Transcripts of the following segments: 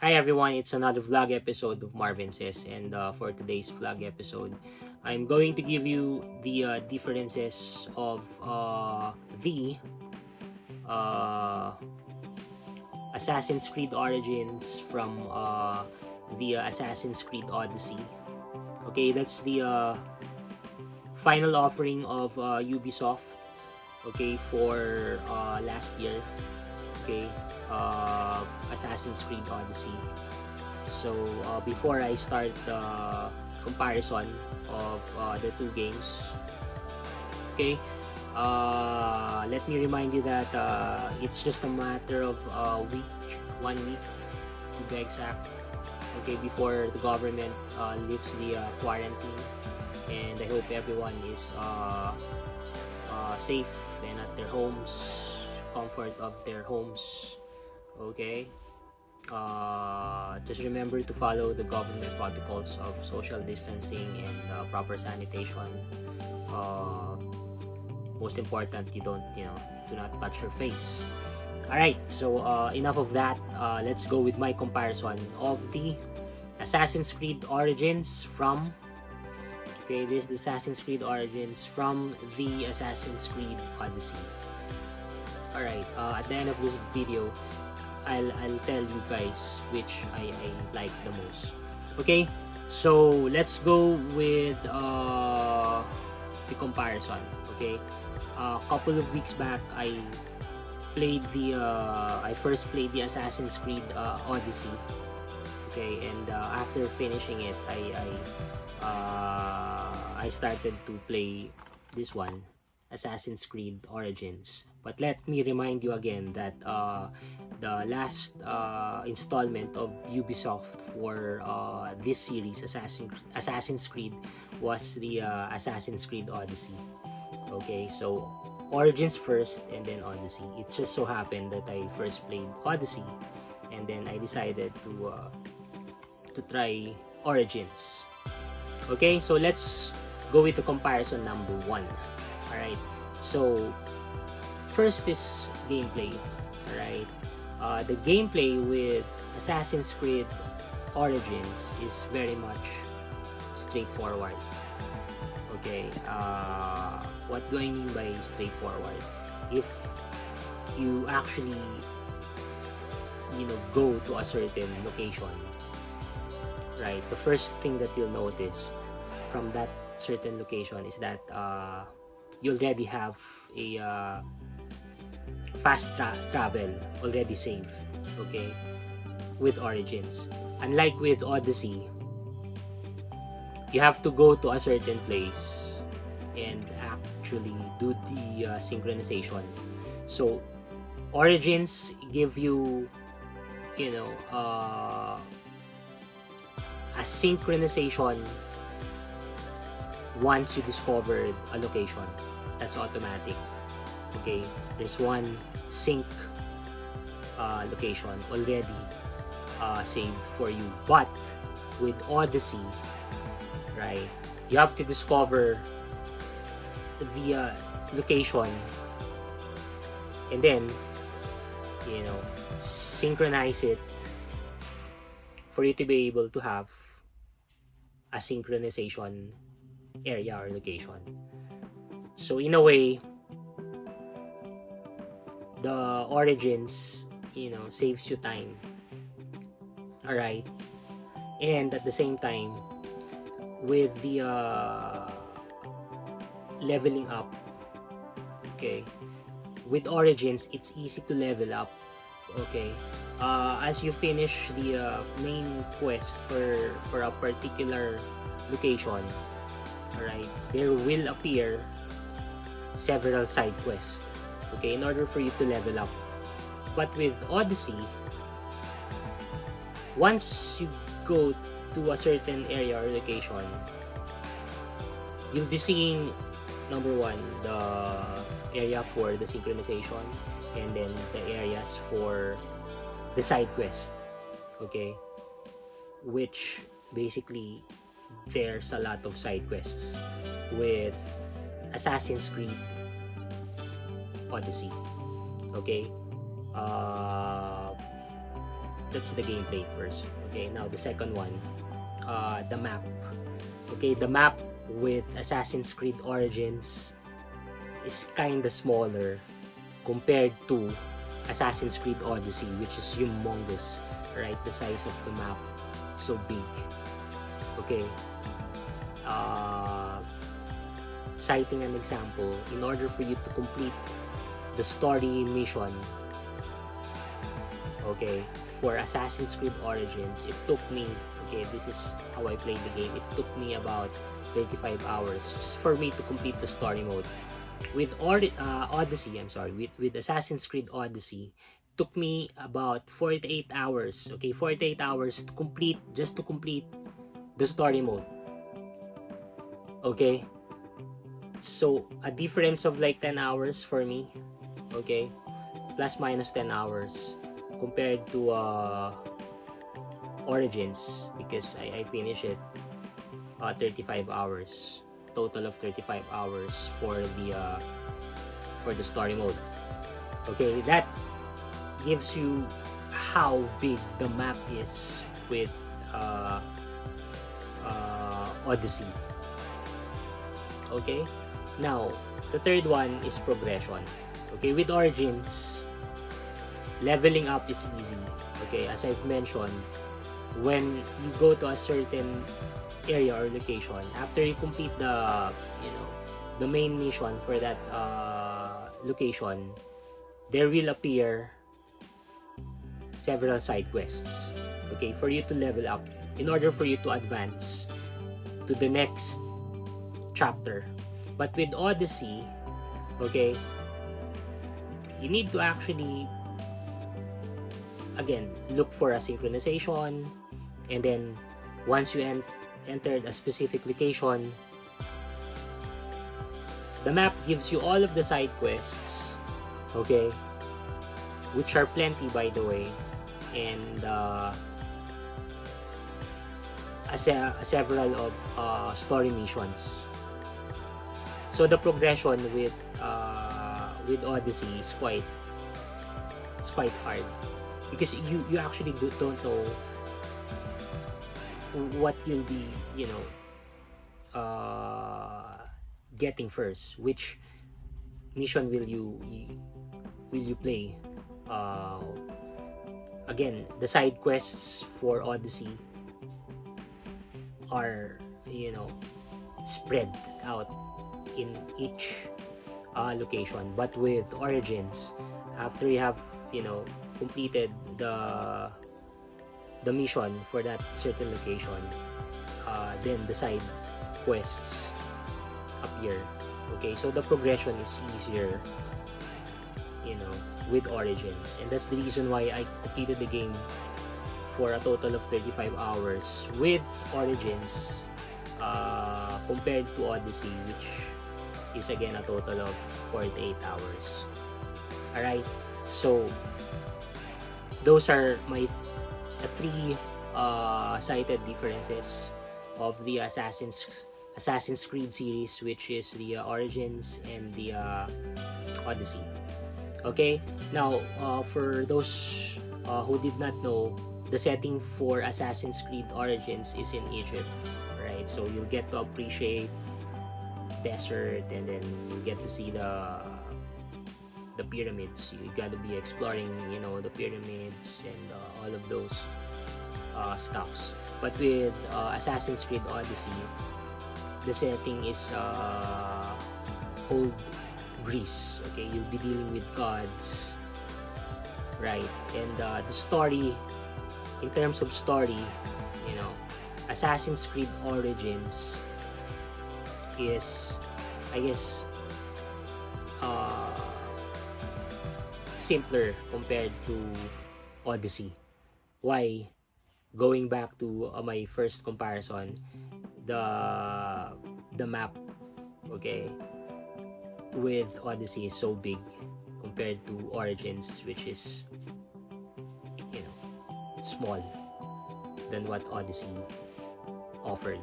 Hi everyone, it's another vlog episode of Marvin Says, and for today's vlog episode, I'm going to give you the differences of the uh, Assassin's Creed Origins from the Assassin's Creed Odyssey. Okay, that's the final offering of Ubisoft. Okay, for last year. Okay, Assassin's Creed Odyssey. So before I start the comparison of the two games, okay, let me remind you that it's just a matter of a week, 1 week to be exact, okay, before the government lifts the quarantine, and I hope everyone is safe and at their homes, comfort of their homes, okay. Just remember to follow the government protocols of social distancing and proper sanitation. Uh, Most important, do not touch your face. All right, so enough of that. Let's go with my comparison of the Assassin's Creed Origins from. Okay, this is the Assassin's Creed Origins from the Assassin's Creed Odyssey. All right, at the end of this video, I'll tell you guys which I like the most. Okay, so let's go with the comparison. Okay, a couple of weeks back, I first played the Assassin's Creed Odyssey. Okay, and after finishing it, I started to play this one, Assassin's Creed Origins. But let me remind you again that the last installment of Ubisoft for this series, Assassin's Creed, was the Assassin's Creed Odyssey. Okay, so Origins first and then Odyssey. It just so happened that I first played Odyssey, and then I decided to try Origins. Okay, so let's go with the comparison number one. All right, so first is gameplay. All right, the gameplay with Assassin's Creed Origins is very much straightforward. Okay, what do I mean by straightforward? If you actually go to a certain location, right, the first thing that you'll notice from that certain location is that you already have a fast travel already saved, okay, with Origins. Unlike with Odyssey, you have to go to a certain place and actually do the synchronization. So Origins give you, you know, a synchronization once you discovered a location. That's automatic. Okay, there's one sync location already saved for you. But with Odyssey, right, you have to discover the location and then synchronize it for you to be able to have a synchronization area or location. So in a way, the Origins saves you time. All right, and at the same time, with the leveling up, okay, with Origins it's easy to level up. Okay, as you finish the main quest for a particular location, all right, there will appear several side quests, okay, in order for you to level up. But with Odyssey, once you go to a certain area or location, you'll be seeing, number one, the area for the synchronization, and then the areas for the side quest, okay, which basically there's a lot of side quests with Assassin's Creed Odyssey. Okay, that's the gameplay first. Okay, now the second one, the map. Okay, the map with Assassin's Creed Origins is kinda smaller compared to Assassin's Creed Odyssey, which is humongous, right? The size of the map, so big. Okay, citing an example, in order for you to complete the story mission, okay, for Assassin's Creed Origins, it took me, okay, this is how I played the game, it took me about 35 hours just for me to complete the story mode. With Odyssey, I'm sorry, with Assassin's Creed Odyssey, took me about 48 hours, okay, 48 hours to complete, just to complete the story mode. Okay, so a difference of like 10 hours for me, okay, plus minus 10 hours compared to Origins, because I finished it 35 hours, total of 35 hours for the story mode. Okay, that gives you how big the map is with Odyssey. Okay, now the third one is progression. Okay, with Origins, leveling up is easy. Okay, as I've mentioned, when you go to a certain area or location, after you complete the, you know, the main mission for that location, there will appear several side quests, okay, for you to level up in order for you to advance to the next chapter. But with Odyssey, okay, you need to actually, again, look for a synchronization, and then once you entered a specific location, the map gives you all of the side quests, okay, which are plenty, by the way, and several of story missions. So the progression with Odyssey is quite hard, because you actually don't know what you'll be, you know, getting first. Which mission will you play? Again, the side quests for Odyssey are, you know, spread out in each location. But with Origins, after you have, you know, completed the mission for that certain location, then the side quests appear. Okay, so the progression is easier, you know, with Origins, and that's the reason why I completed the game for a total of 35 hours with Origins, compared to Odyssey, which is again a total of 48 hours. Alright, so those are my three cited differences of the Assassin's Creed series, which is the Origins and the Odyssey. Okay, now for those who did not know, the setting for Assassin's Creed Origins is in Egypt, right? So you'll get to appreciate desert, and then you get to see the pyramids. You got to be exploring, you know, the pyramids and all of those stuffs. But with Assassin's Creed Odyssey, the setting is old Greece. Okay, you'll be dealing with gods, right? And the story, in terms of story, you know, Assassin's Creed Origins is, I guess, simpler compared to Odyssey. Why? Going back to my first comparison, the map, okay, with Odyssey is so big compared to Origins, which is, you know, small than what Odyssey offered.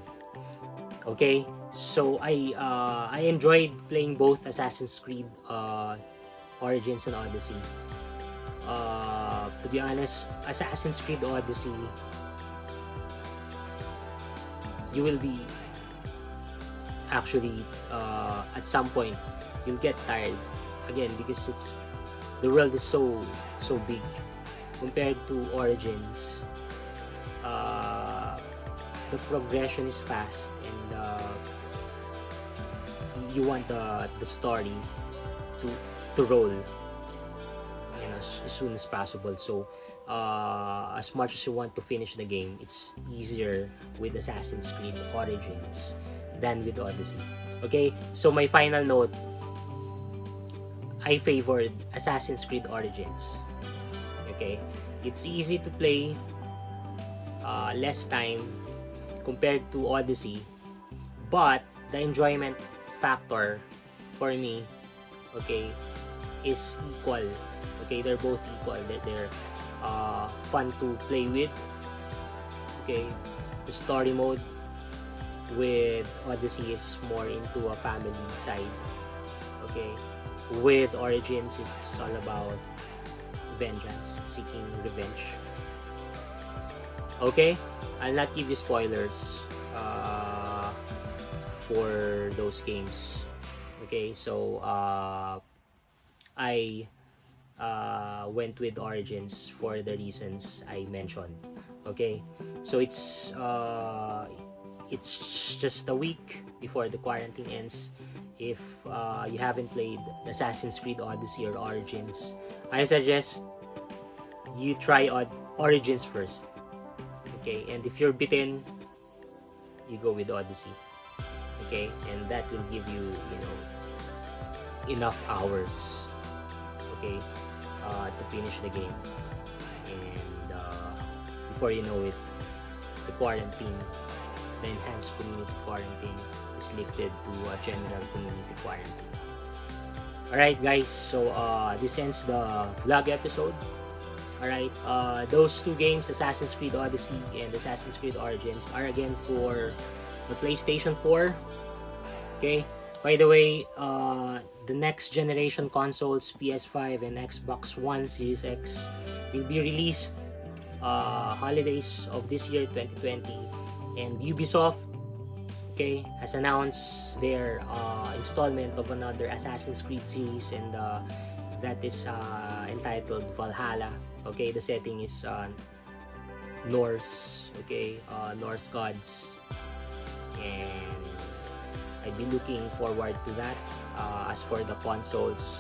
Okay, so I enjoyed playing both Assassin's Creed Origins and Odyssey. To be honest, Assassin's Creed Odyssey, you will be actually at some point you'll get tired again, because the world is so big compared to Origins. The progression is fast, and you want the story to roll, you know, as soon as possible. So as much as you want to finish the game, it's easier with Assassin's Creed Origins than with Odyssey. Okay, so my final note, I favored Assassin's Creed Origins. Okay, it's easy to play, less time compared to Odyssey, but the enjoyment factor for me, okay, is equal. Okay, they're both equal. They're fun to play with. Okay, the story mode with Odyssey is more into a family side. Okay, with Origins, it's all about vengeance, seeking revenge. Okay, I'll not give you spoilers for those games. Okay, so I went with Origins for the reasons I mentioned. Okay, so it's just a week before the quarantine ends. If you haven't played Assassin's Creed Odyssey or Origins, I suggest you try Origins first. Okay, and if you're bitten, you go with Odyssey. Okay, and that will give you, you know, enough hours, okay, to finish the game. And before you know it, the quarantine, the enhanced community quarantine, is lifted to a general community quarantine. Alright guys, so this ends the vlog episode. Alright, those two games, Assassin's Creed Odyssey and Assassin's Creed Origins, are again for the PlayStation 4. Okay, by the way, the next generation consoles, PS5 and Xbox One Series X, will be released holidays of this year, 2020. And Ubisoft, okay, has announced their installment of another Assassin's Creed series, and that is entitled Valhalla. Okay, the setting is Norse, okay, Norse gods, and I've been looking forward to that. As for the consoles,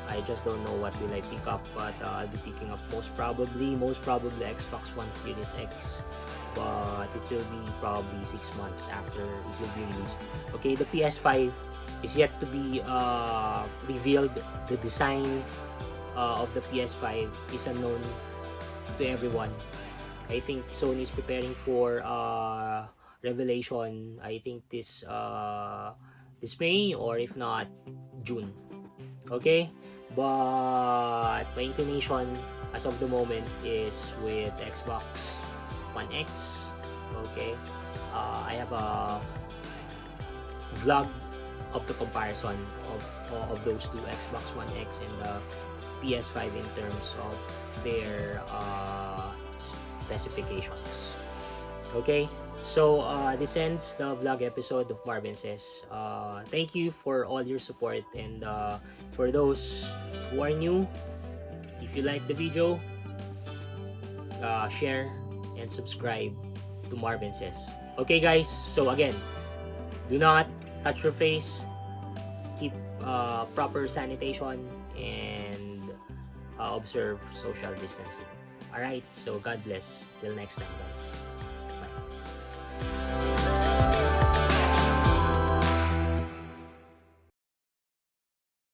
I just don't know what will I pick up, but I'll be picking up most probably Xbox One Series X, but it will be probably 6 months after it will be released. Okay, the PS5 is yet to be revealed. The design of the PS5 is unknown to everyone. I think Sony is preparing for revelation. I think this May, or if not June. Okay, but my inclination as of the moment is with Xbox One X. Okay, I have a vlog of the comparison of those two, Xbox One X and the PS5, in terms of their specifications. Okay, so this ends the vlog episode of Marvin Says. Thank you for all your support, and for those who are new, if you like the video, share and subscribe to Marvin Says. Okay guys, so again, do not touch your face, keep proper sanitation, and observe social distancing. Alright, so God bless. Till next time guys.